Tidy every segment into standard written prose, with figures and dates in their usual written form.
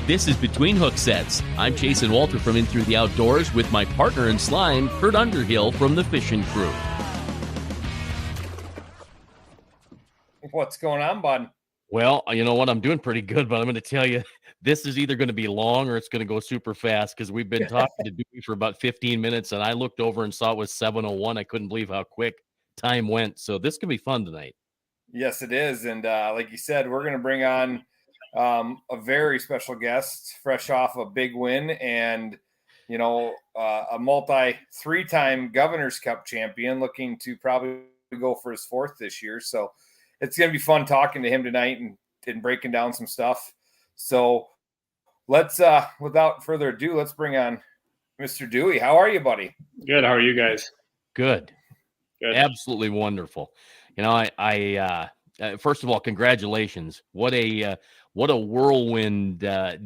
This is Between Hooksets. I'm Chase and Walter from In Through the Outdoors with my partner in slime, Kurt Underhill from the fishing crew. What's going on, bud? Well, you know what? I'm doing pretty good, but I'm going to tell you, this is either going to be long or it's going to go super fast because we've been talking to Dewey for about 15 minutes, and I looked over and saw it was 7:01. I couldn't believe how quick time went. So this can be fun tonight. Yes, it is. And like you said, we're going to bring on a very special guest, fresh off a big win and, a three-time Governor's Cup champion looking to probably go for his fourth this year. So it's going to be fun talking to him tonight and breaking down some stuff. So let's, without further ado, let's bring on Mr. Dewey. How are you, buddy? Good. How are you guys? Good. Absolutely wonderful. You know, I first of all, congratulations. What a whirlwind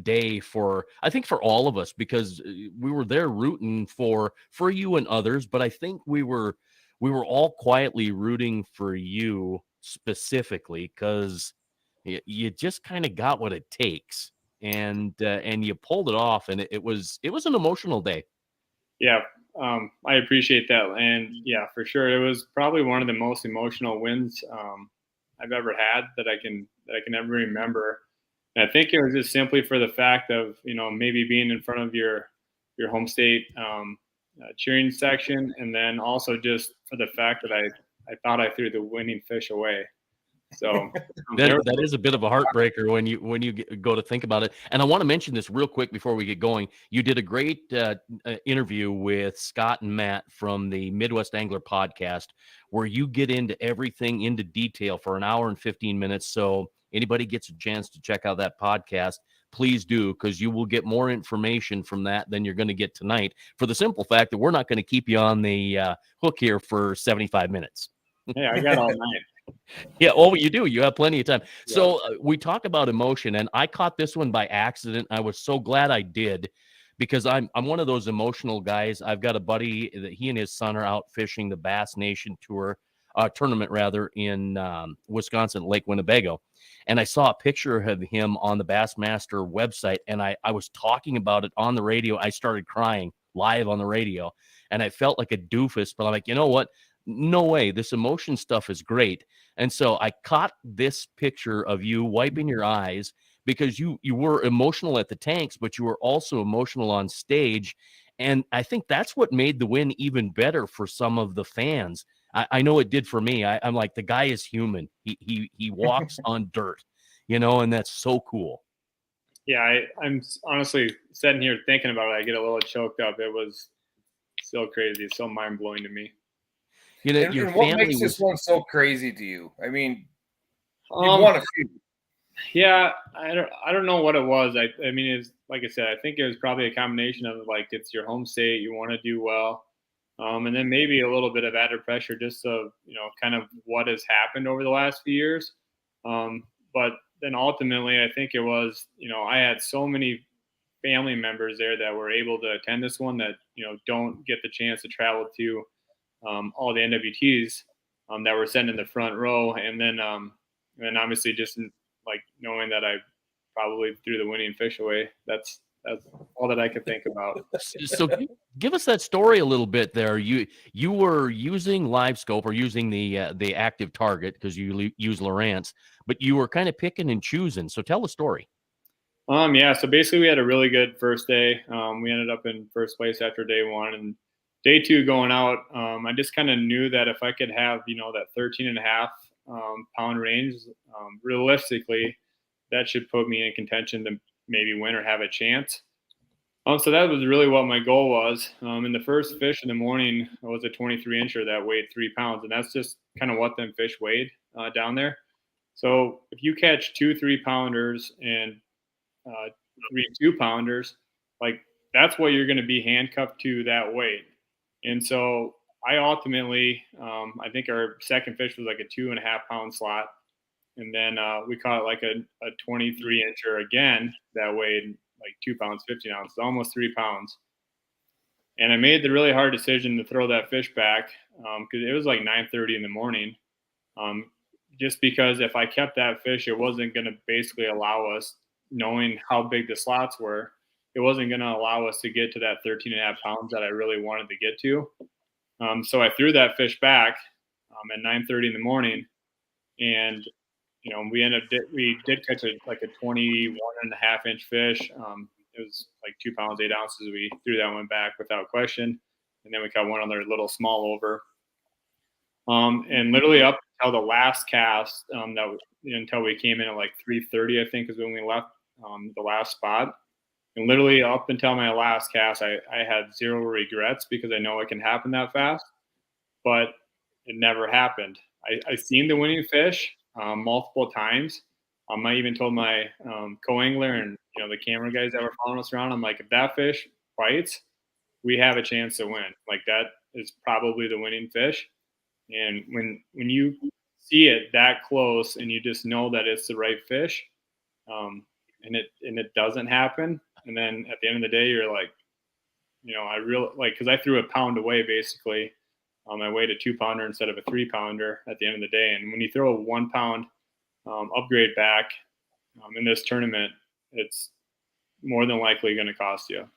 day for, I think, for all of us, because we were there rooting for you and others, but I think we were all quietly rooting for you specifically because you just kind of got what it takes, and you pulled it off, and it was an emotional day. Yeah. I appreciate that. And yeah, for sure. It was probably one of the most emotional wins I've ever had that I can ever remember. And I think it was just simply for the fact of, maybe being in front of your home state cheering section. And then also just for the fact that I thought I threw the winning fish away. So that is a bit of a heartbreaker when you go to think about it. And I want to mention this real quick before we get going. You did a great interview with Scott and Matt from the Midwest Angler podcast, where you get into everything into detail for an hour and 15 minutes. So anybody gets a chance to check out that podcast, please do, because you will get more information from that than you're going to get tonight, for the simple fact that we're not going to keep you on the hook here for 75 minutes. Yeah, I got all night. Yeah, oh, you do. You have plenty of time. Yeah. So we talk about emotion, and I caught this one by accident. I was so glad I did, because I'm one of those emotional guys. I've got a buddy that he and his son are out fishing the Bass Nation tournament rather, in Wisconsin, Lake Winnebago. And I saw a picture of him on the Bassmaster website, and I was talking about it on the radio. I started crying live on the radio, and I felt like a doofus, but I'm like, you know what? No way. This emotion stuff is great. And so I caught this picture of you wiping your eyes because you were emotional at the tanks, but you were also emotional on stage. And I think that's what made the win even better for some of the fans. I know it did for me. I'm like, the guy is human. He walks on dirt, and that's so cool. Yeah, I'm honestly sitting here thinking about it. I get a little choked up. It was so crazy. It's so mind-blowing to me. And what makes this one so crazy to you? I mean, you've won a few. Yeah, I don't know what it was. I mean, it's like I said, I think it was probably a combination of, like, it's your home state, you want to do well, and then maybe a little bit of added pressure just of, kind of what has happened over the last few years. But then ultimately, I think it was, I had so many family members there that were able to attend this one that, don't get the chance to travel to all the NWTs that were sitting in the front row, and then obviously just like knowing that I probably threw the winning fish away. That's all that I could think about. So give us that story a little bit there. You were using live scope, or using the active target, because you use Lowrance, but you were kind of picking and choosing. So tell the story. Yeah. So basically, we had a really good first day. We ended up in first place after day one, and day two going out, I just kind of knew that if I could have, that 13.5 pound range, realistically, that should put me in contention to maybe win or have a chance. So that was really what my goal was. And the first fish in the morning was a 23-incher that weighed 3 pounds. And that's just kind of what them fish weighed down there. So if you catch 2 3-pounders and 3 2-pounders, like, that's what you're going to be handcuffed to that weight. And so I ultimately, I think our second fish was like a 2.5 pound slot. And then we caught like a 23-incher again that weighed like 2 pounds, 15 ounces, almost 3 pounds. And I made the really hard decision to throw that fish back because it was like 9:30 in the morning. Just because if I kept that fish, it wasn't going to basically allow us knowing how big the slots were, it wasn't going to allow us to get to that 13.5 pounds that I really wanted to get to. So I threw that fish back at 9:30 in the morning, and we did catch like a 21.5 inch fish. It was like 2 pounds 8 ounces. We threw that one back without question, and then we caught one other little small over. And literally up until the last cast, until we came in at like 3:30, I think is when we left the last spot. And literally up until my last cast, I had zero regrets because I know it can happen that fast, but it never happened. I seen the winning fish multiple times. I even told my co-angler and the camera guys that were following us around, I'm like, if that fish bites, we have a chance to win. Like, that is probably the winning fish. And when you see it that close and you just know that it's the right fish, and it doesn't happen, and then at the end of the day, you're like, I really like, because I threw a pound away basically. I weighed a 2-pounder instead of a 3-pounder at the end of the day. And when you throw a 1 pound upgrade back in this tournament, it's more than likely going to cost you.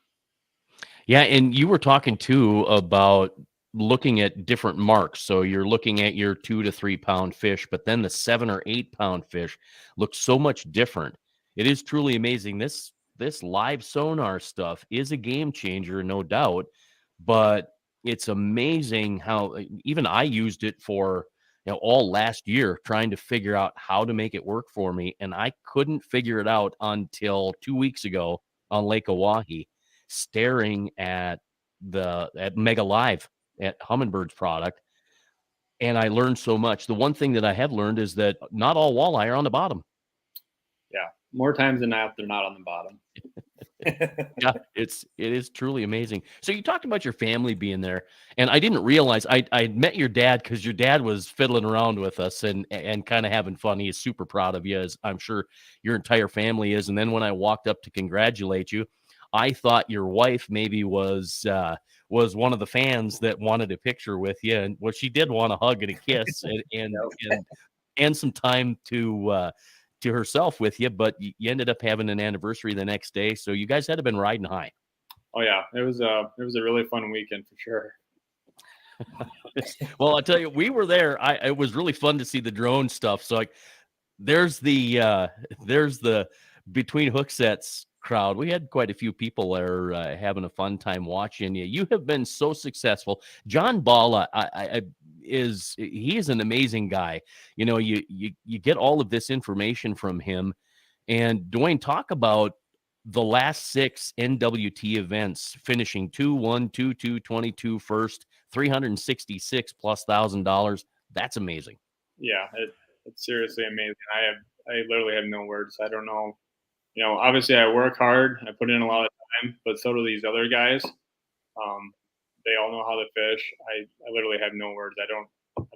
Yeah, and you were talking too about looking at different marks. So you're looking at your 2 to 3 pound fish, but then the 7 or 8 pound fish looks so much different. It is truly amazing. This live sonar stuff is a game changer, no doubt, but it's amazing how even I used it for all last year trying to figure out how to make it work for me, and I couldn't figure it out until 2 weeks ago on Lake Oahe, staring at Mega Live at Humminbird's product, and I learned so much. The one thing that I have learned is that not all walleye are on the bottom. Yeah, more times than not, they're not on the bottom. Yeah, it is truly amazing. So you talked about your family being there, and I didn't realize I met your dad because your dad was fiddling around with us and kind of having fun. He is super proud of you, as I'm sure your entire family is. And then when I walked up to congratulate you, I thought your wife maybe was one of the fans that wanted a picture with you, and well, she did want a hug and a kiss and some time to herself with you, but you ended up having an anniversary the next day, so you guys had to been riding high. Oh yeah, it was a really fun weekend for sure. Well, I'll tell you, we were there. It was really fun to see the drone stuff. So like, there's the between Hooksets crowd. We had quite a few people there having a fun time watching you. You have been so successful. John Balla he is an amazing guy. You get all of this information from him. And Duane, talk about the last 6 NWT events, finishing 2-1, 2-2, 22 first, 366 plus $1,000. That's amazing. Yeah, it's seriously amazing. I literally have no words. I don't know. Obviously I work hard. I put in a lot of time, but so do these other guys. They all know how to fish. I literally have no words. I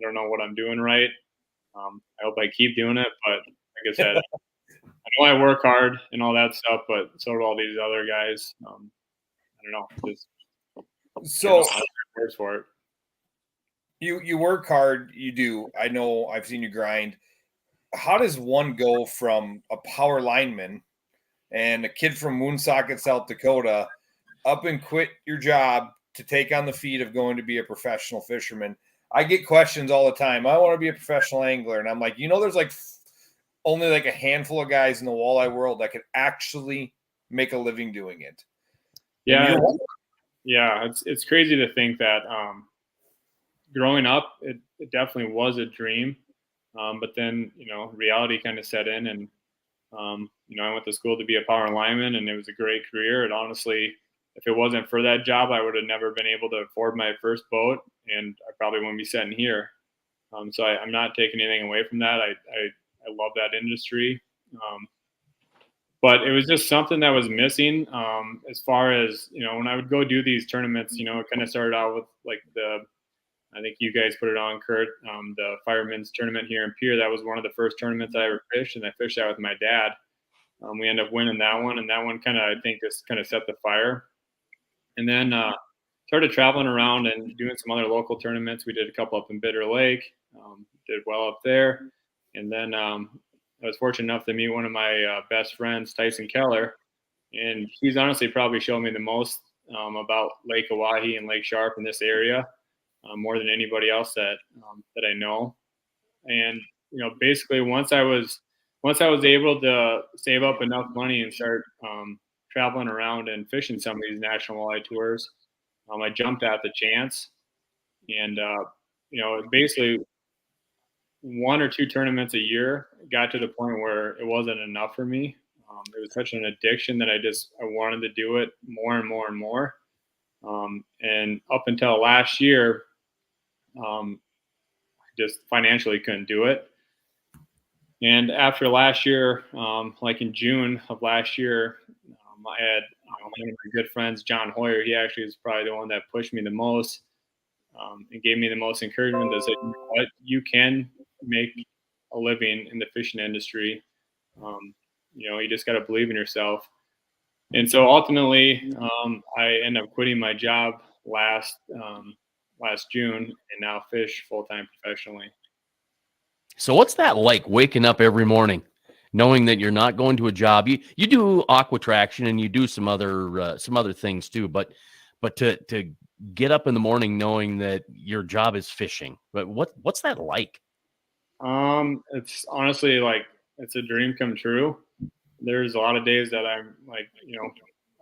don't know what I'm doing right. I hope I keep doing it, but like I said, I know I work hard and all that stuff, but so do all these other guys. I don't know. Just so words for it. You work hard. You do. I know. I've seen you grind. How does one go from a power lineman and a kid from Woonsocket, South Dakota, up and quit your job to take on the feat of going to be a professional fisherman? I get questions all the time. I want to be a professional angler. And I'm like, there's like only like a handful of guys in the walleye world that could actually make a living doing it. Yeah. Yeah. It's crazy to think that growing up, it definitely was a dream. But then, reality kind of set in, and, I went to school to be a power lineman, and it was a great career. And honestly, if it wasn't for that job, I would have never been able to afford my first boat, and I probably wouldn't be sitting here. So I'm not taking anything away from that. I love that industry. But it was just something that was missing as far as, when I would go do these tournaments, it kind of started out with like I think you guys put it on, Kurt, the Fireman's Tournament here in Pierre. That was one of the first tournaments I ever fished, and I fished that with my dad. We ended up winning that one, and that one kind of, I think, just kind of set the fire. And then started traveling around and doing some other local tournaments. We did a couple up in Bitter Lake, did well up there. And then I was fortunate enough to meet one of my best friends, Tyson Keller, and he's honestly probably shown me the most about Lake Oahe and Lake Sharp in this area, more than anybody else that I know. And basically, once I was able to save up enough money and start traveling around and fishing some of these national walleye tours, I jumped at the chance, and basically 1 or 2 tournaments a year got to the point where it wasn't enough for me. It was such an addiction that I wanted to do it more and more and more. And up until last year, just financially couldn't do it. And after last year, like in June of last year, I had one of my good friends, John Hoyer. He actually is probably the one that pushed me the most and gave me the most encouragement to say, you know what, you can make a living in the fishing industry. You just got to believe in yourself. And so ultimately, I ended up quitting my job last June and now fish full-time professionally. So what's that like, waking up every morning knowing that you're not going to a job? You do aqua traction and you do some other things too, but to get up in the morning knowing that your job is fishing, but what's that like? It's honestly like it's a dream come true. There's a lot of days that I'm like,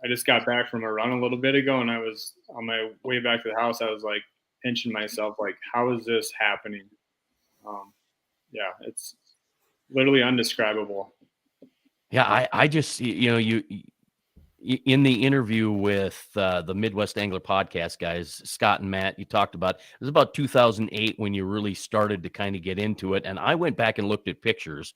I just got back from a run a little bit ago, and I was on my way back to the house. I was like pinching myself, like, how is this happening? Yeah, it's literally undescribable. Yeah, I just, you in the interview with the Midwest Angler podcast guys, Scott and Matt, you talked about, it was about 2008 when you really started to kind of get into it. And I went back and looked at pictures,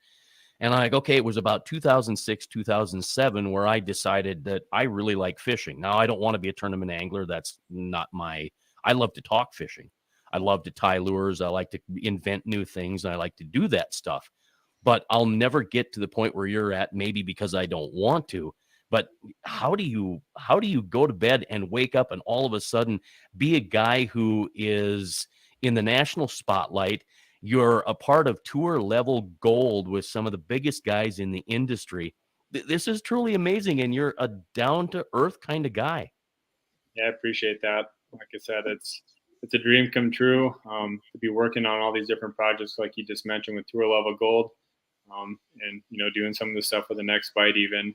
and I'm like, okay, it was about 2006, 2007 where I decided that I really like fishing. Now, I don't want to be a tournament angler. That's not I love to talk fishing. I love to tie lures. I like to invent new things, and I like to do that stuff. But I'll never get to the point where you're at, maybe because I don't want to. But how do you go to bed and wake up and all of a sudden be a guy who is in the national spotlight? You're a part of tour level gold with some of the biggest guys in the industry. This is truly amazing, and you're a down to earth kind of guy. Yeah, I appreciate that. Like I said, it's a dream come true to be working on all these different projects, like you just mentioned, with tour level gold, and doing some of the stuff with the next bite. Even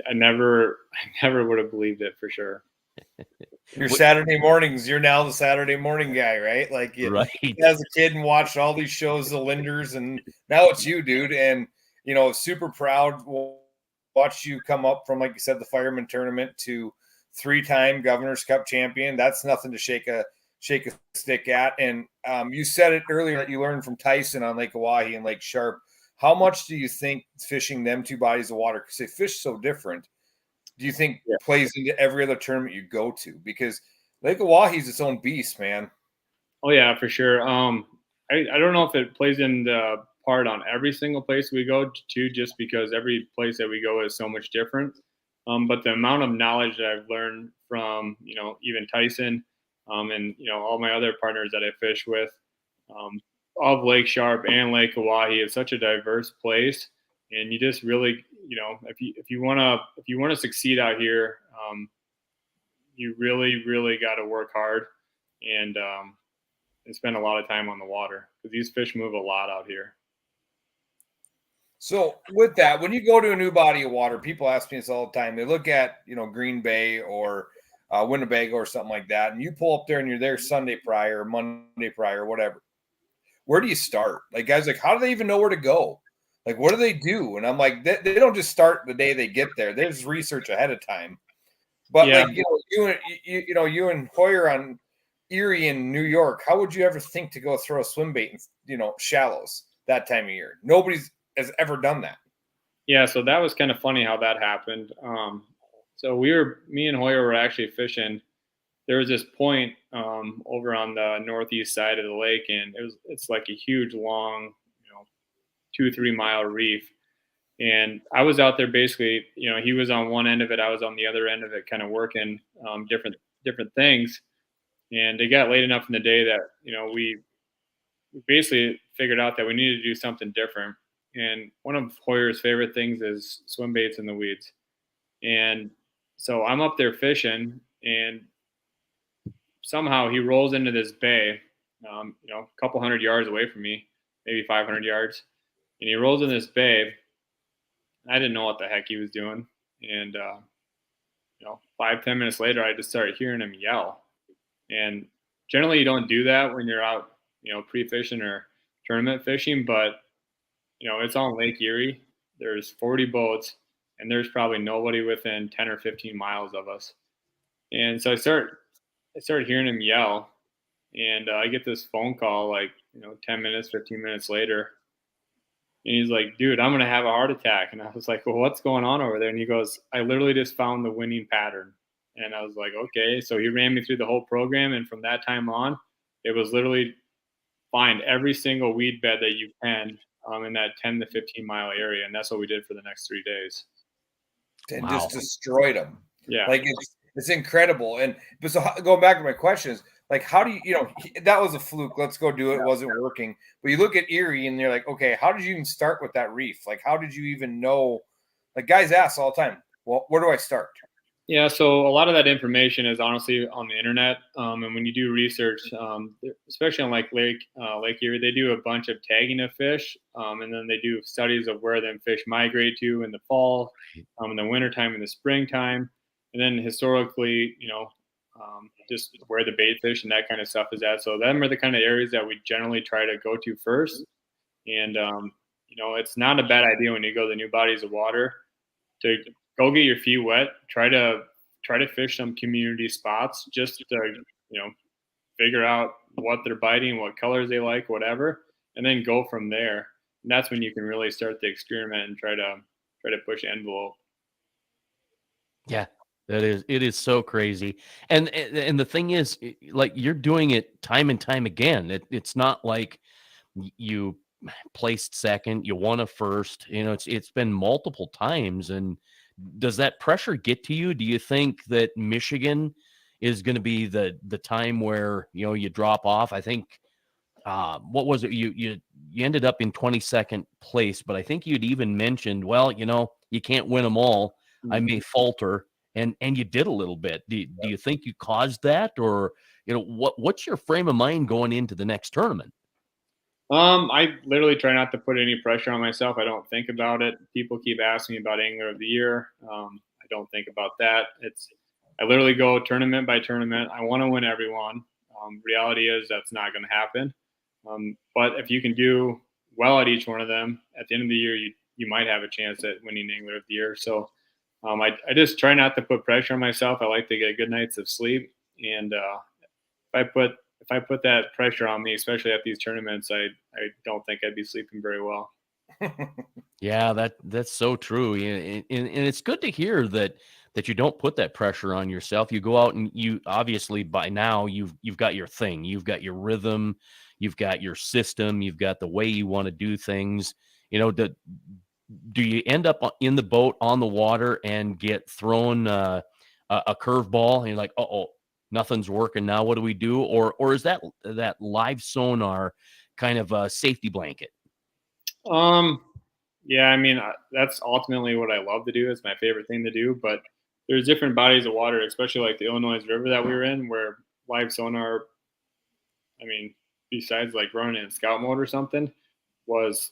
I never would have believed it, for sure. Your Saturday mornings, you're now the Saturday morning guy, right? Like right. As a kid and watched all these shows, the Linders, and now it's you, dude. And super proud. Watch you come up from, like you said, the fireman tournament to 3-time Governor's Cup champion. That's nothing to shake a stick at. And you said it earlier that you learned from Tyson on Lake Oahe and Lake Sharp. How much do you think fishing them two bodies of water, because they fish so different, do you think plays into every other tournament you go to? Because Lake Oahe is its own beast, man. Oh yeah, for sure. I don't know if it plays in the part on every single place we go to, just because every place that we go is so much different. But the amount of knowledge that I've learned from, even Tyson, and, all my other partners that I fish with, of Lake Sharp and Lake Oahe, is such a diverse place. And you just really, if you want to succeed out here, you really, really got to work hard and spend a lot of time on the water, because these fish move a lot out here. So with that, when you go to a new body of water, people ask me this all the time. They look at, Green Bay or Winnebago or something like that, and you pull up there and you're there Sunday prior, or Monday prior, or whatever. Where do you start? Like, guys, like, how do they even know where to go? Like, what do they do? And I'm like, they don't just start the day they get there. There's research ahead of time. But like, you and Hoyer on Erie in New York, how would you ever think to go throw a swim bait in, shallows that time of year? Nobody's has ever done that. Yeah, so that was kind of funny how that happened. So me and Hoyer were actually fishing. There was this point over on the northeast side of the lake, and it's like a huge, long, 2-3 mile reef. And I was out there basically, he was on one end of it, I was on the other end of it, kind of working different things. And it got late enough in the day that, we basically figured out that we needed to do something different. And one of Hoyer's favorite things is swim baits in the weeds. And so I'm up there fishing, and somehow he rolls into this bay, a couple hundred yards away from me, maybe 500 yards. And he rolls in this bay. I didn't know what the heck he was doing. And, 5-10 minutes later, I just started hearing him yell. And generally you don't do that when you're out, pre-fishing or tournament fishing, but, it's on Lake Erie. There's 40 boats, and there's probably nobody within 10 or 15 miles of us. And so I started hearing him yell, and I get this phone call 10 minutes, 15 minutes later. And he's like, dude, I'm going to have a heart attack. And I was like, well, what's going on over there? And he goes, I literally just found the winning pattern. And I was like, okay. So he ran me through the whole program. And from that time on, it was literally find every single weed bed that you can in that 10 to 15 mile area. And that's what we did for the next 3 days. And just destroyed them. Yeah. It's incredible. But so going back to my questions, how do you, that was a fluke. Let's go do it. It wasn't working. But you look at Erie and you're like, okay, how did you even start with that reef? How did you even know? Guys ask all the time, well, where do I start? Yeah, so a lot of that information is honestly on the internet. And when you do research, especially on Lake Erie, they do a bunch of tagging of fish. And then they do studies of where them fish migrate to in the fall, in the wintertime, in the springtime. And then historically, just where the bait fish and that kind of stuff is at. So them are the kind of areas that we generally try to go to first. And, it's not a bad idea when you go to new bodies of water to go get your feet wet, try to fish some community spots just to, figure out what they're biting, what colors they like, whatever, and then go from there. And that's when you can really start the experiment and try to push the envelope. Yeah. It is so crazy. And the thing is, you're doing it time and time again. It's not like you placed second, you won a first, it's been multiple times. And does that pressure get to you? Do you think that Michigan is going to be the time where, you drop off? I think, what was it? You ended up in 22nd place, but I think you'd even mentioned, well, you can't win them all. I may falter. And you did a little bit. Do you think you caused that, or what's your frame of mind going into the next tournament? I literally try not to put any pressure on myself. I don't think about it. People keep asking me about Angler of the Year. I don't think about that. I literally go tournament by tournament. I want to win everyone. Reality is that's not going to happen. But if you can do well at each one of them, at the end of the year, you might have a chance at winning Angler of the Year. So. I just try not to put pressure on myself. I like to get good nights of sleep, and if I put that pressure on me, especially at these tournaments, I don't think I'd be sleeping very well. Yeah, that's so true, and it's good to hear that you don't put that pressure on yourself. You go out and you obviously by now you've got your thing, you've got your rhythm, you've got your system, you've got the way you want to do things. Do you end up in the boat on the water and get thrown a curveball and you're like, uh-oh, nothing's working now, what do we do? Or is that live sonar kind of a safety blanket? Yeah, I mean, that's ultimately what I love to do. It's my favorite thing to do, but there's different bodies of water, especially like the Illinois River that we were in, where live sonar, I mean, besides like running in scout mode or something, was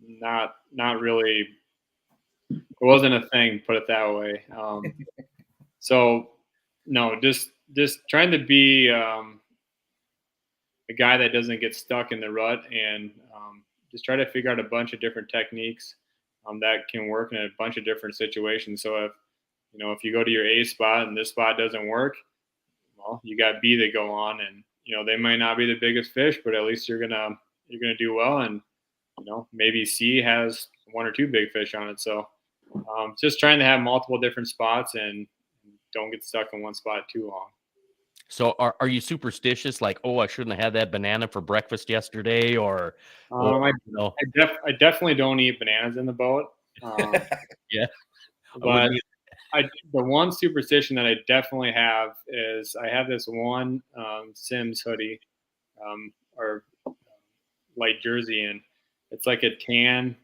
not really, it wasn't a thing, put it that way. So no, just trying to be a guy that doesn't get stuck in the rut, and just try to figure out a bunch of different techniques that can work in a bunch of different situations. So if you go to your A spot and this spot doesn't work, well, you got B to go on, and they might not be the biggest fish, but at least you're gonna do well, and maybe C has 1 or 2 big fish on it. So just trying to have multiple different spots and don't get stuck in one spot too long. So are you superstitious? Like, oh, I shouldn't have had that banana for breakfast yesterday, or I definitely don't eat bananas in the boat. Yeah. But the one superstition that I definitely have is I have this one Sims hoodie, or light jersey, and it's like a tan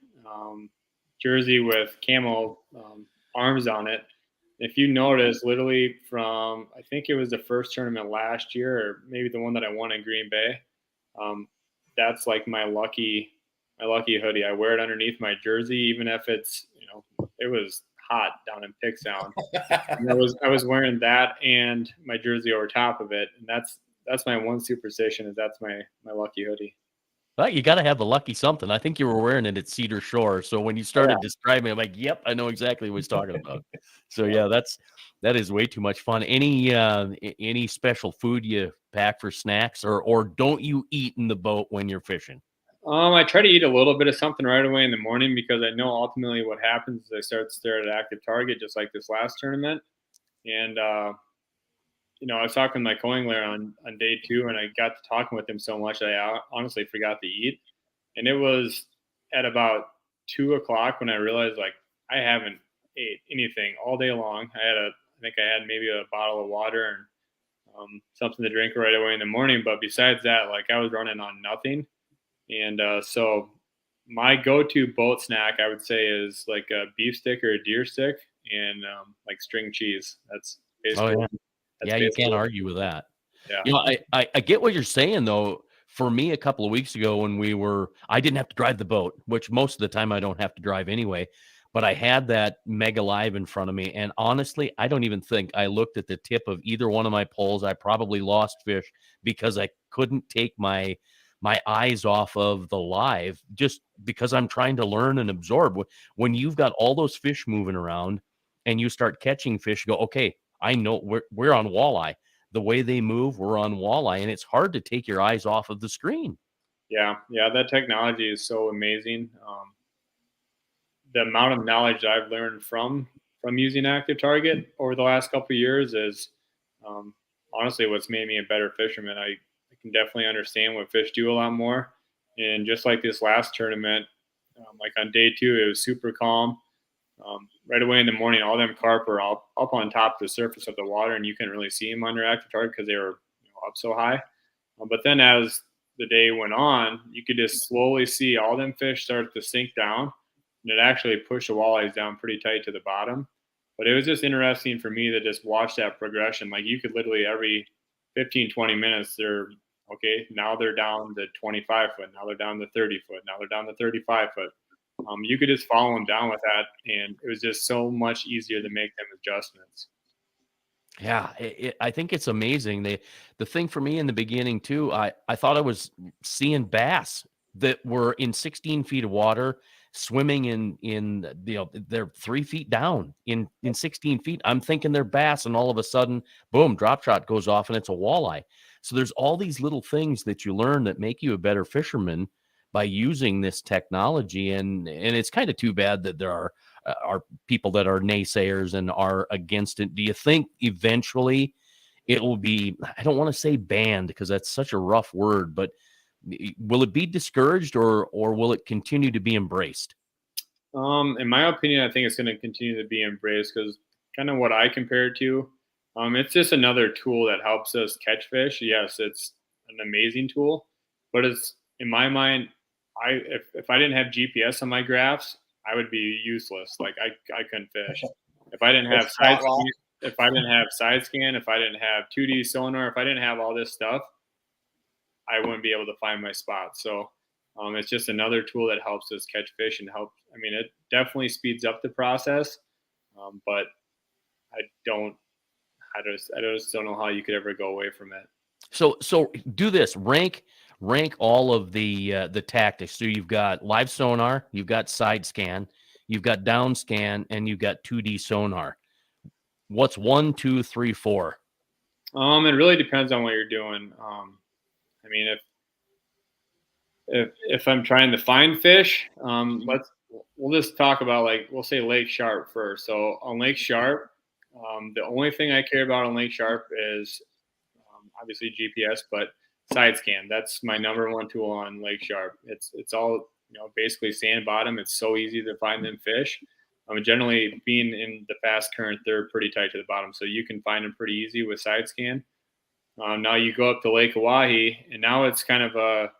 jersey with camo arms on it. If you notice, literally from, I think it was the first tournament last year, or maybe the one that I won in Green Bay, that's like my lucky hoodie. I wear it underneath my jersey, even if it's, it was hot down in Pixdown. And I was wearing that and my jersey over top of it, and that's my one superstition, is that's my lucky hoodie. Well, you got to have the lucky something. I think you were wearing it at Cedar Shore. So when you started describing it, I'm like, yep, I know exactly what he's talking about. So yeah, that is way too much fun. Any special food you pack for snacks, or don't you eat in the boat when you're fishing? I try to eat a little bit of something right away in the morning, because I know ultimately what happens is I start to stare at an active target, just like this last tournament. And I was talking to my co-angler on day 2, and I got to talking with him so much that I honestly forgot to eat. And it was at about 2:00 when I realized, like, I haven't ate anything all day long. I think I had maybe a bottle of water and something to drink right away in the morning. But besides that, like, I was running on nothing. And so my go-to boat snack, I would say, is like a beef stick or a deer stick and like string cheese. That's basically. Oh yeah. Yeah, you can't argue with that. Yeah. I get what you're saying, though. For me, a couple of weeks ago when I didn't have to drive the boat, which most of the time I don't have to drive anyway, but I had that Mega Live in front of me. And honestly, I don't even think I looked at the tip of either one of my poles. I probably lost fish because I couldn't take my eyes off of the live, just because I'm trying to learn and absorb. When you've got all those fish moving around and you start catching fish, go, okay, I know we're on walleye. The way they move, we're on walleye, and it's hard to take your eyes off of the screen. Yeah, that technology is so amazing. The amount of knowledge I've learned from using Active Target over the last couple of years is honestly what's made me a better fisherman. I can definitely understand what fish do a lot more. And just like this last tournament, like on day 2, it was super calm. Right away in the morning, all them carp are up on top of the surface of the water, and you couldn't really see them under Active Target because they were up so high. But then as the day went on, you could just slowly see all them fish start to sink down, and it actually pushed the walleyes down pretty tight to the bottom. But it was just interesting for me to just watch that progression. Like, you could literally every 15, 20 minutes, now they're down to 25 foot. Now they're down to 30 foot. Now they're down to 35 foot. You could just follow them down with that, and it was just so much easier to make them adjustments. Yeah, I think it's amazing. The thing for me in the beginning too, I thought I was seeing bass that were in 16 feet of water, swimming in they're 3 feet down in 16 feet. I'm thinking they're bass, and all of a sudden, boom, drop shot goes off, and it's a walleye. So there's all these little things that you learn that make you a better fisherman by using this technology, and it's kind of too bad that there are people that are naysayers and are against it. Do you think eventually it will be, I don't want to say banned because that's such a rough word, but will it be discouraged, or will it continue to be embraced? In my opinion, I think it's going to continue to be embraced, because kind of what I compare it to, it's just another tool that helps us catch fish. Yes, it's an amazing tool, but it's, in my mind, if I didn't have GPS on my graphs, I would be useless. Like, I couldn't fish if I didn't have side scan, if I didn't have 2D sonar, if I didn't have all this stuff, I wouldn't be able to find my spot. So it's just another tool that helps us catch fish and help. I mean, it definitely speeds up the process, but I just don't know how you could ever go away from it. So do this, rank all of the tactics. So you've got live sonar, you've got side scan, you've got down scan, and you've got 2D sonar. What's 1, 2, 3, 4? It really depends on what you're doing. I mean, if I'm trying to find fish, we'll just talk about, like, we'll say Lake Sharp first. So on Lake Sharp, the only thing I care about on Lake Sharp is obviously GPS, but side scan. That's my number one tool on Lake Sharp. It's all basically sand bottom. It's so easy to find them fish. Generally, being in the fast current, they're pretty tight to the bottom, so you can find them pretty easy with side scan. Now you go up to Lake Oahe, and now it's kind of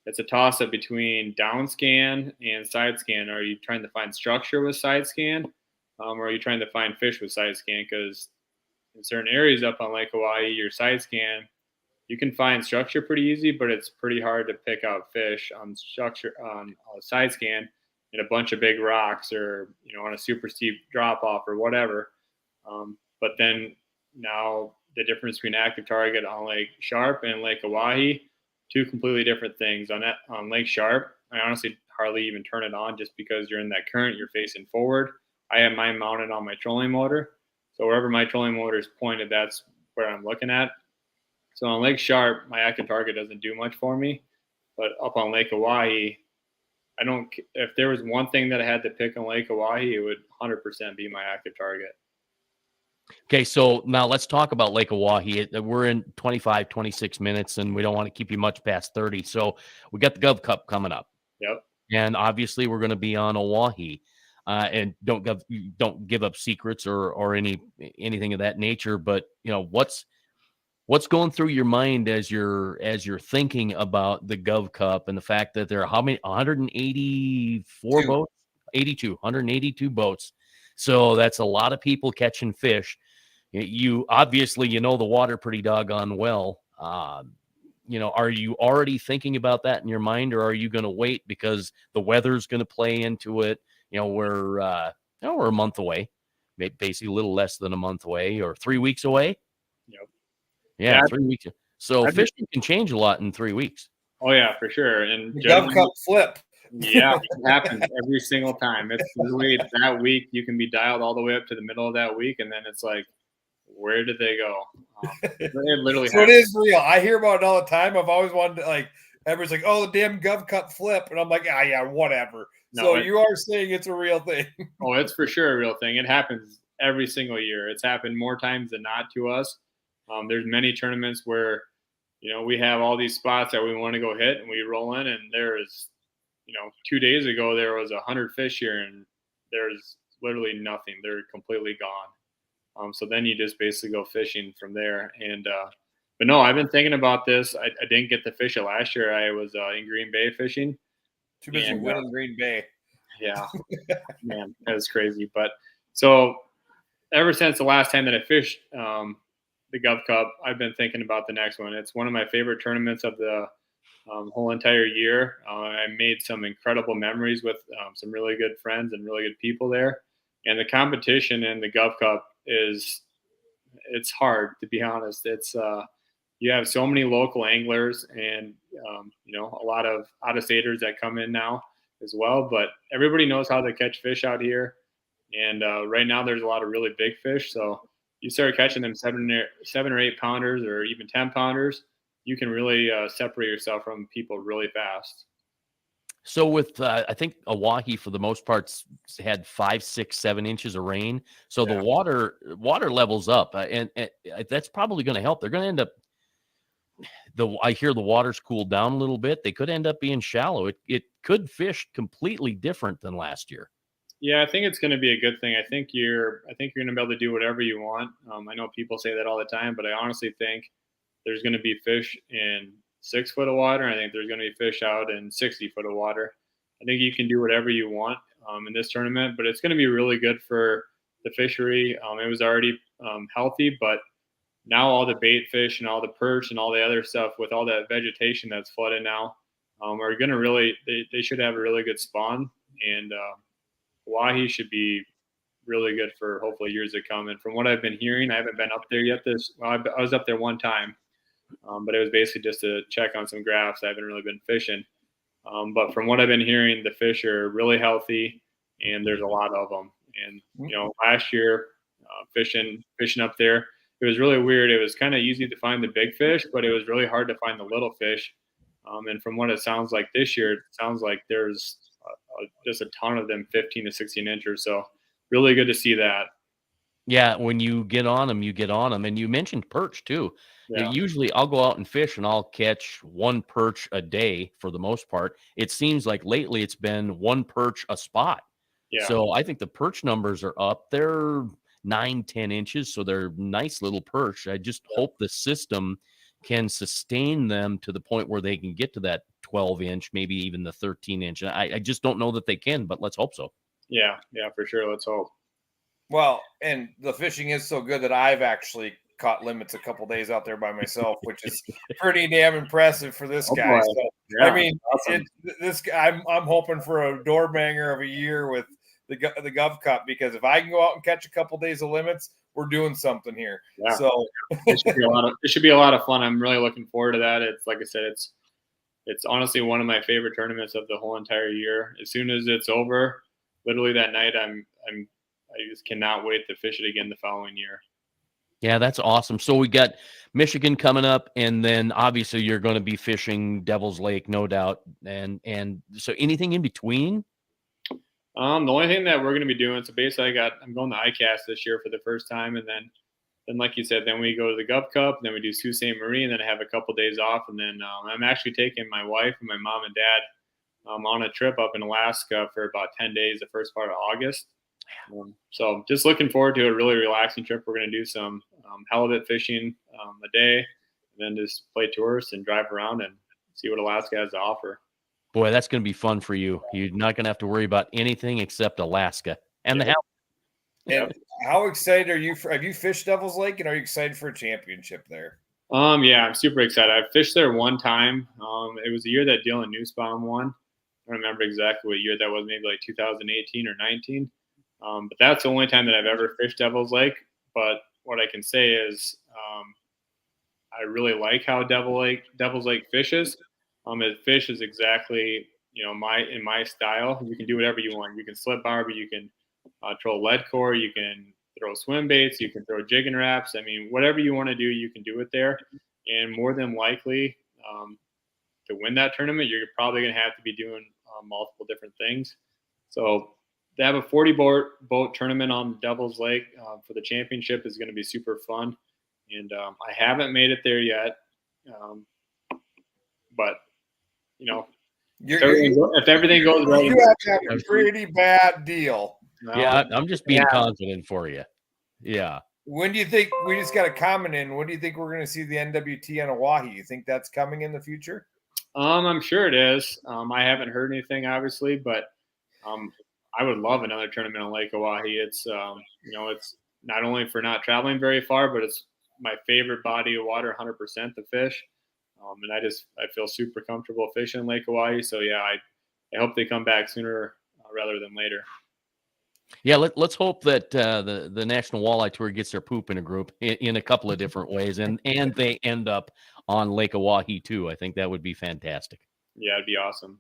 it's a toss up between down scan and side scan. Are you trying to find structure with side scan, or are you trying to find fish with side scan? Because in certain areas up on Lake Hawaii, your side scan, you can find structure pretty easy, but it's pretty hard to pick out fish on structure on a side scan in a bunch of big rocks, or on a super steep drop off or whatever. But then now the difference between active target on Lake Sharp and Lake Oahe, two completely different things. On Lake Sharp, I honestly hardly even turn it on just because you're in that current, you're facing forward. I have mine mounted on my trolling motor. So wherever my trolling motor is pointed, that's where I'm looking at. So on Lake Sharp, my active target doesn't do much for me. But up on Lake Oahe, if there was one thing that I had to pick on Lake Oahe, it would 100% be my active target. Okay, so now let's talk about Lake Oahe. We're in 25, 26 minutes, and we don't want to keep you much past 30. So we got the Gov Cup coming up. Yep. And obviously we're going to be on Oahe. And don't give up secrets or anything of that nature. But what's going through your mind as you're thinking about the Gov Cup and the fact that there are how many 184 boats, 182 boats. So that's a lot of people catching fish. You obviously the water pretty doggone well. Are you already thinking about that in your mind, or are you going to wait because the weather's going to play into it? We're a month away, basically a little less than a month away, or 3 weeks away. Yep. Yeah, 3 weeks. So fishing can change a lot in 3 weeks. Oh yeah, for sure. And the Gov Cup flip. Yeah, it happens every single time. It's literally that week you can be dialed all the way up to the middle of that week, and then it's like, where did they go? It literally. So happens. It is real. I hear about it all the time. I've always wanted to, like, everyone's like, "Oh, the damn Gov Cup flip," and I'm like, "Ah, yeah, whatever." No, so you are saying it's a real thing? Oh, it's for sure a real thing. It happens every single year. It's happened more times than not to us. There's many tournaments where we have all these spots that we want to go hit, and we roll in, and there is 2 days ago, there was 100 fish here, and there's literally nothing. They're completely gone. So then you just basically go fishing from there. And but no, I've been thinking about this. I didn't get to fish it last year. I was in Green Bay fishing. Too busy winning Green Bay. Yeah, man, that was crazy. But so ever since the last time that I fished the Gov Cup, I've been thinking about the next one. It's one of my favorite tournaments of the whole entire year. I made some incredible memories with some really good friends and really good people there. And the competition in the Gov Cup it's hard, to be honest. It's you have so many local anglers and a lot of out-of-staters that come in now as well. But everybody knows how to catch fish out here. And right now there's a lot of really big fish. So you start catching them 7 or 8 pounders or even 10 pounders, you can really separate yourself from people really fast. So with I think Oahe for the most part had 5, 6, 7 inches of rain. So the water levels up, and that's probably going to help. They're going to end up. I hear the water's cooled down a little bit. They could end up being shallow. It could fish completely different than last year. Yeah, I think it's going to be a good thing. I think you're going to be able to do whatever you want. I know people say that all the time, but I honestly think there's going to be fish in 6 foot of water. I think there's going to be fish out in 60 foot of water. I think you can do whatever you want in this tournament, but it's going to be really good for the fishery. It was already healthy, but now all the bait fish and all the perch and all the other stuff with all that vegetation that's flooded now are going to really, they should have a really good spawn. And Oahe should be really good for hopefully years to come. And from what I've been hearing, I haven't been up there yet. I was up there one time, but it was basically just to check on some graphs. I haven't really been fishing. But from what I've been hearing, the fish are really healthy and there's a lot of them. And, last year fishing up there, it was really weird. It was kind of easy to find the big fish, but it was really hard to find the little fish. And from what it sounds like this year, it sounds like there's just a ton of them, 15 to 16 inches. So really good to see that. Yeah, when you get on them, you get on them. And you mentioned perch too. Yeah. Usually I'll go out and fish and I'll catch 1 perch a day for the most part. It seems like lately it's been 1 perch a spot. Yeah. So I think the perch numbers are up. They're 9, 10 inches. So they're nice little perch. I just hope the system can sustain them to the point where they can get to that 12-inch, maybe even the 13-inch. I just don't know that they can, but let's hope so. Yeah, for sure. Let's hope. Well, and the fishing is so good that I've actually caught limits a couple days out there by myself, which is pretty damn impressive for this guy. So, Yeah, I mean, awesome. this guy, I'm hoping for a door banger of a year with the Gov Cup, because if I can go out and catch a couple days of limits, we're doing something here. Yeah. So it should be a lot of fun. I'm really looking forward to that. It's like I said, it's honestly one of my favorite tournaments of the whole entire year. As soon as it's over, literally that night, I just cannot wait to fish it again the following year. Yeah, that's awesome. So we got Michigan coming up, and then obviously you're going to be fishing Devil's Lake, no doubt. And so anything in between? The only thing that we're going to be doing, so basically I'm going to ICAST this year for the first time, and then like you said, then we go to the Gov Cup, then we do Sault Ste. Marie, and then I have a couple days off, and then I'm actually taking my wife and my mom and dad on a trip up in Alaska for about 10 days, the first part of August. So just looking forward to a really relaxing trip. We're going to do some halibut fishing a day, and then just play tourists and drive around and see what Alaska has to offer. Boy, that's going to be fun for you. You're not going to have to worry about anything except Alaska and the halibut. And how excited are you have you fished Devil's Lake, and are you excited for a championship there? Yeah, I'm super excited. I fished there one time. It was the year that Dylan Nussbaum won. I don't remember exactly what year that was, maybe like 2018 or 19. But that's the only time that I've ever fished Devil's Lake. But what I can say is I really like how Devil's Lake fishes. It fishes exactly, in my style. You can do whatever you want. You can slip barb, you can throw lead core, you can throw swim baits, you can throw jigging wraps. I mean, whatever you want to do, you can do it there. And more than likely, to win that tournament, you're probably going to have to be doing multiple different things. So to have a 40 boat tournament on Devil's Lake for the championship is going to be super fun. And I haven't made it there yet, but if everything goes right, you have to have a pretty bad deal. Yeah, I'm just being confident for you. Yeah. When do you think, we just got a comment in, when do you think we're going to see the NWT on Oahe? You think that's coming in the future? I'm sure it is. I haven't heard anything, obviously, but I would love another tournament on Lake Oahe. It's it's not only for not traveling very far, but it's my favorite body of water, 100% to fish. And I feel super comfortable fishing Lake Oahe. So yeah, I hope they come back sooner rather than later. Yeah, let's hope that the National Walleye Tour gets their poop in a group in a couple of different ways, and they end up on Lake Oahe too. I think that would be fantastic. Yeah, it'd be awesome.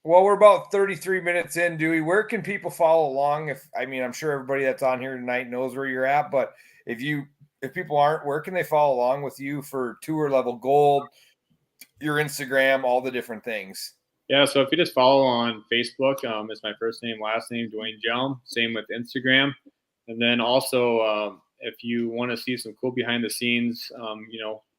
Well, we're about 33 minutes in, Dewey. Where can people follow along? I'm sure everybody that's on here tonight knows where you're at, but if people aren't, where can they follow along with you for tour level gold, your Instagram, all the different things? Yeah, so if you just follow on Facebook, it's my first name, last name, Duane Hjelm. Same with Instagram. And then also, if you want to see some cool behind the scenes,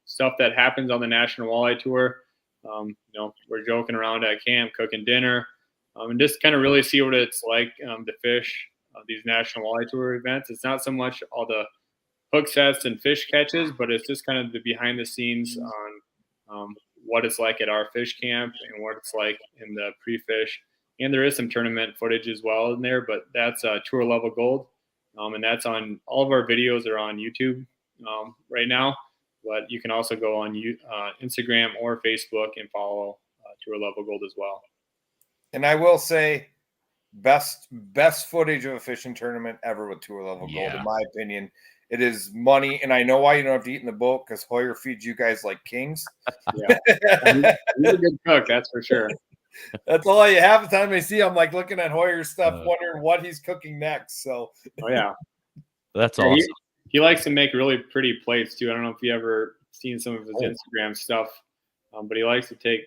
stuff that happens on the National Walleye Tour, we're joking around at camp, cooking dinner, and just kind of really see what it's like to fish these National Walleye Tour events. It's not so much all the hooksets and fish catches, but it's just kind of the behind the scenes on what it's like at our fish camp and what it's like in the pre-fish. And there is some tournament footage as well in there, but that's tour level gold. And that's on all of our videos are on YouTube right now, but you can also go on Instagram or Facebook and follow tour level gold as well. And I will say best footage of a fishing tournament ever with tour level gold, in my opinion. It is money, and I know why you don't have to eat in the boat, because Hoyer feeds you guys like kings. Yeah, he's a good cook, that's for sure. That's all I have. The time I see him, like looking at Hoyer's stuff, wondering what he's cooking next. So, that's awesome. He likes to make really pretty plates too. I don't know if you ever seen some of his Instagram stuff, but he likes to take,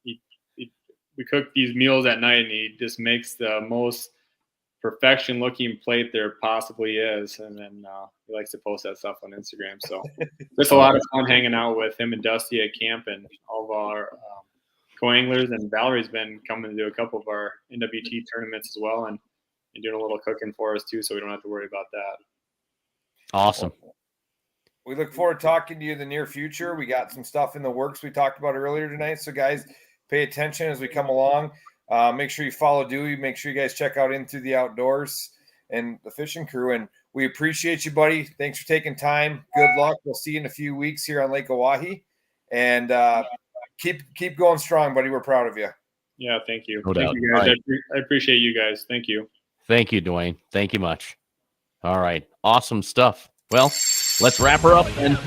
we cook these meals at night, and he just makes the most perfection looking plate there possibly is, and then he likes to post that stuff on Instagram. So it's a lot of fun hanging out with him and Dusty at camp, and all of our co-anglers, and Valerie's been coming to do a couple of our NWT tournaments as well, and doing a little cooking for us too, so we don't have to worry about that. Awesome. We look forward to talking to you in the near future. We got some stuff in the works we talked about earlier tonight. So, guys, pay attention as we come along. Make sure you follow Dewey. Make sure you guys check out In Through the Outdoors and the fishing crew. And we appreciate you, buddy. Thanks for taking time. Good luck. We'll see you in a few weeks here on Lake Oahe. And keep going strong, buddy. We're proud of you. Yeah, thank you. No Thank doubt. you guys. Right. I appreciate you guys. Thank you. Thank you, Duane. Thank you much. All right. Awesome stuff. Well, let's wrap her up and